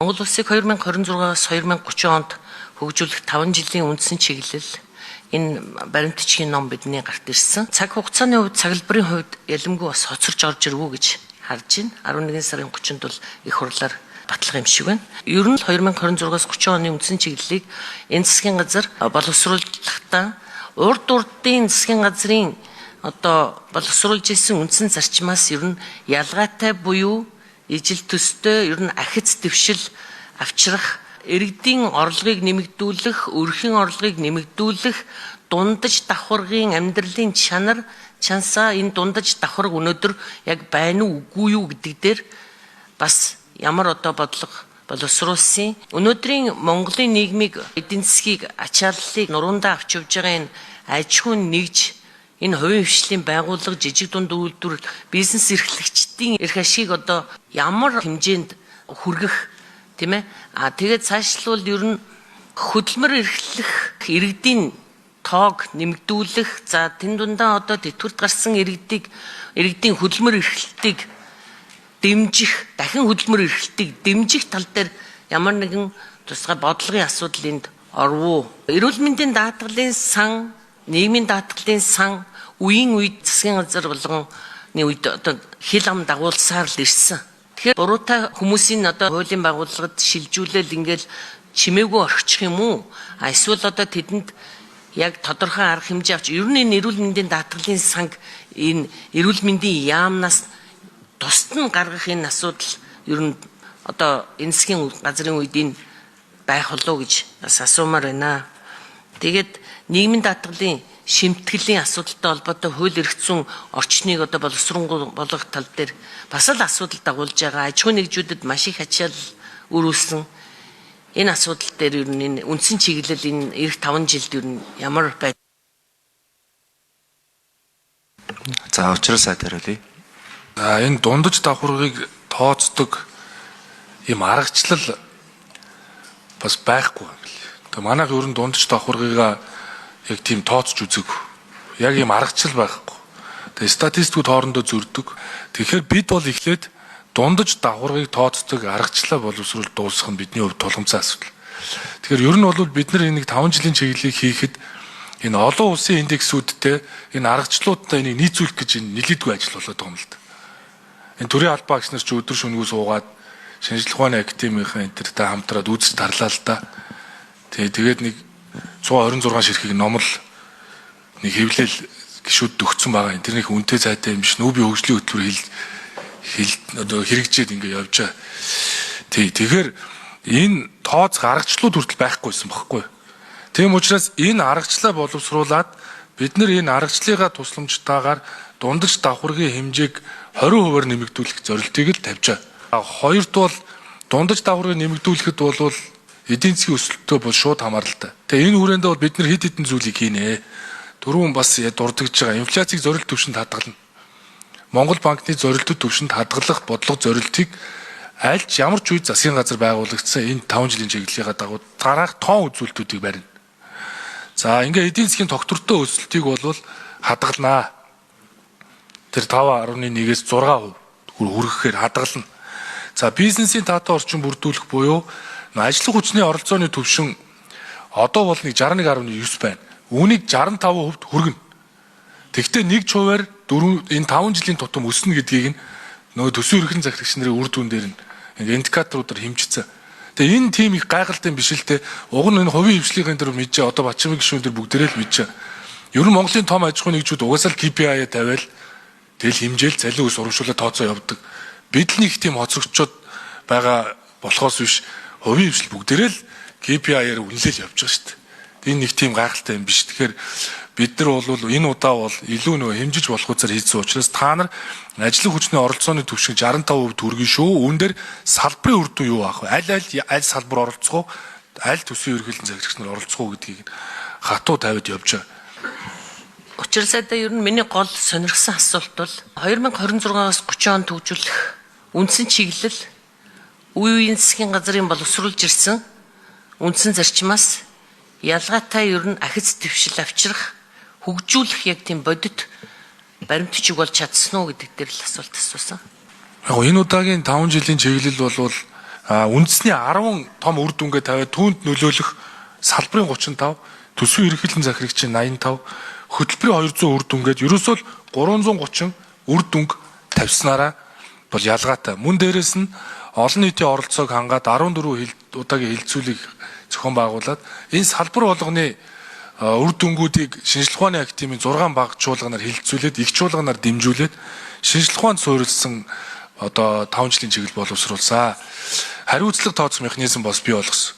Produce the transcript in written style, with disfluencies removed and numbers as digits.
Монгол улсыг 2026-аас 2030 онд хөгжүүлэх 5 жилийн үндсэн чиглэл энэ баримтчгийн ном бидний гарт ирсэн. Цаг хугацааны хувьд цаглбарын хувьд ялэмгүй бас хоцорж орж ирвүү гэж харж байна. 11 сарын 30-нд бол их хурлаар батлах юм шиг байна. Ер нь 2026-аас 30 оны үндсэн чиглэлийг энэ засгийн газар боловсруулахдаа урдын засгийн газрын боловсруулж исэн үндсэн зарчмаас ер нь ялгаатай буюу ижил төстэй ер нь ахиц дэвшил авчрах, иргэдийн орлогыг нэмэгдүүлэх, өрхийн орлогыг нэмэгдүүлэх, дундаж давхаргын амьдралын чансаа энэ дундаж давхарга өнөөдөр яг байна уу үгүй юу гэдэг дээр бас ямар бодлого боловсруулсан. Өнөөдрийн Монголын нийгмийг, эдийн засгийг, ачааллыг нуруундаа авч явж байгаа энэ аж ахуйн нэгж, энэ хувийн хвшлийн байгууллага, жижиг дунд үйлдвэр, бизнес эрхлэгчдийн эрх ашиг ямар хэмжээнд хүргэх, тийм ээ? Тэгээд цаашлбал ер нь хөдөлмөр эрхлэх, иргэдийн тоог нэмэгдүүлэх, за тэн дундаа тэтгэврт гарсан иргэдийн хөдөлмөр эрхлэлтийг дэмжих, дахин хөдөлмөр эрхлэлтийг дэмжих тал дээр ямар нэгэн тусгай бодлогын асуудал энд орвоо. Эрүүл мэндийн даатгалын сан, нийгмийн даатгалын сан үеийн үед засгийн газар болгоны үед хил ам дагуулсаар л ирсэн. Тэгэхээр буруутай хүмүүсийн хуулийн байгууллагад шилжүүлэл ингээл чимээгүй орчих юм уу? Эсвэл тэдэнд яг тодорхой арга хэмжээ авч ер нь энэ эрүүл мэндийн даатгалын санг энэ эрүүл мэндийн яамнаас тусад нь гаргах энэ асуудал ер нь энэ засгийн газрын үед энэ байх болов гэж бас асуумаар байна. Тэгээд нийгмийн даатгалын шимтгэлийн асуудалтай холбоотой хууль эрх зүйн орчныг боловсруулах тал дээр бас л асуудал дагуулж байгаа. Аж ахуйн нэгжүүдэд маш их ачаал өрүүлсэн энэ асуудал дээр ер нь энэ үндсэн чиглэл энэ эх 5 жилд ер нь ямар байна? За учраа сайд хариулъя. Энэ дундаж давхаргыг тооцдог юм аргачлал бас байхгүй юм бэл. Тэгээ манайх ер нь дундаж давхаргыг яг тийм тооцож үзэг. Яг юм аргачлал байхгүй. Тэгээ статистикүүд хоорондоо зөрдөг. Тэгэхээр бид бол эхлээд дундаж давхаргыг тооцдог аргачлалаа боловсруулалт дуусгах нь бидний хувьд тулгымцсан асуудал. Тэгэхээр ер нь бол бид нар энийг 5 жилийн чиглэлийг хийхэд энэ олон улсын индексүүдтэй энэ аргачлалуудтай энийг нийцүүлэх гэж нэлээдгүй ажил болоод байгаа юм л да. Энэ төрийн албаа агч нар ч өдөр шөнөгүй суугаад шинжлэх ухааны академийн энтертэй хамтраад үзэж тарлаа л да. Тэгээд нэг 126 ширхэг номл нэг хэвлэл гişүүд өгсөн байгаа. Энэ тэрнийх үнэтэй цайтай юм биш. Нүүбийн хөгжлийн хөтөлбөр хэрэгжээд ингэ явж байгаа. Тэгэхээр энэ тооцох аргачлалууд хүртэл байхгүйсэн багхгүй. Тийм учраас энэ аргачлалаа боловсруулад бид нар энэ аргачлалыгаа тусламжтайгаар дундаж давхаргын хэмжээг 20%-аар нэмэгдүүлэх зорилтыг л тавьж байгаа. Хоёрт бол дундаж давхаргыг нэмэгдүүлэхэд бол эдийн засгийн өсөлттэй бол шууд хамааралтай. Тэгээ энэ хүрээндээ бол бид нар хэд хэдэн зүйлийг хийнэ. Түрүүн бас дурдгаж байгаа инфляцийг зорилт түвшинд хадгална. Монгол банкны зорилттой түвшинд хадгалах бодлого зорилтыг альч ямар ч үед засгийн газар байгуулагдсан энэ 5 жилийн чиглэлийнхаа дагуу дараах тоон үзүүлэлтүүдийг барина. За ингээ эдийн засгийн тогтвортой өсөлтийг бол хадгалнаа. Тэр 5.1-ээс 6% хүргэхээр хадгална. За бизнесийн таатай орчин бүрдүүлэх буюу ажлын хүчний оролцооны түвшин одоо бол 61.9 байна. Үүнийг 65% хүргэнэ. Тэгвэл 1%-аар энэ 5 жилийн тутам өснө гэдгийг нөгөө төсвийн эрхэм захирагч нарын үр дүн дээр индикаторуудаар хэмжигдсэн. Тэгээ энэ тийм их гайхалтай биш л те. Уг нь энэ хувийн хвшлийн дээр мэдээ одоо Бачимгийн гишүүн дээр бүгдээрээ л мэдээ. Ер нь Монголын том аж ахуйн нэгжүүд угаасаа л KPI тавиал тэгэл хэмжээл цалин ус урамшуулаад тооцоо явуулдаг. Бид л нэг тийм хоцрогчод байгаа болохоос биш хувийн хвшил бүгдээрээ л KPI-аар үнэлэл явж байгаа шүү дээ. Энэ нэг тийм гайхалтай юм биш. Тэгэхээр бид нар бол энэ удаа бол илүү хэмжиж болох үзээр хийсэн учраас та нар ажлын хүчний оролцооны түвшин 65% хүргэн шүү. Үүн дээр салбарын үр дүн юу аах вэ? Аль салбар оролцох уу? Аль төсвийн ерөнхийлөн захирагч нар оролцох уу гэдгийг хатуу тавиад явж байгаа. Учирсайдаа ер нь миний гол сонирхсан асуулт бол 2026-аас 30 онд хөгжүүлэх үндсэн чиглэл үеийн засгийн газрын боловсруулж ирсэн үндсэн зарчмаас ялгаатай ер нь ахиц дэвшил авчрах, хөгжүүлэх яг тийм бодит баримтчиг болж чадсан уу гэдэг дээр л асуулт асуусан. Яг энэ удаагийн 5 жилийн чиглэл бол үндэсний 10 том үр дүнгээ тавиад түүнд нөлөөлөх салбарын 35, төсвийн ерөнхийлөн захирагчийн 85, хөтөлбөрийн 200 үр дүнгээд ерөөсөө л 330 үр дүнг тавьснараа бол ялгаатай. Мөн дээрэс нь олон нийтийн оролцоог хангаад 14 удаагийн хилцүүлгийг зохион байгуулад энэ салбар болгоны үр дүнгуудыг шинжилгээ ухааны академийн 6 баг чуулганаар хилцүүлээд, их чуулганаар дэмжүүлээд шинжилгээ ухаанд суурилсан одоо 5 жилийн чиглэл боловсруулсан. Хариуцлага тооцох механизм бас бий болгосон.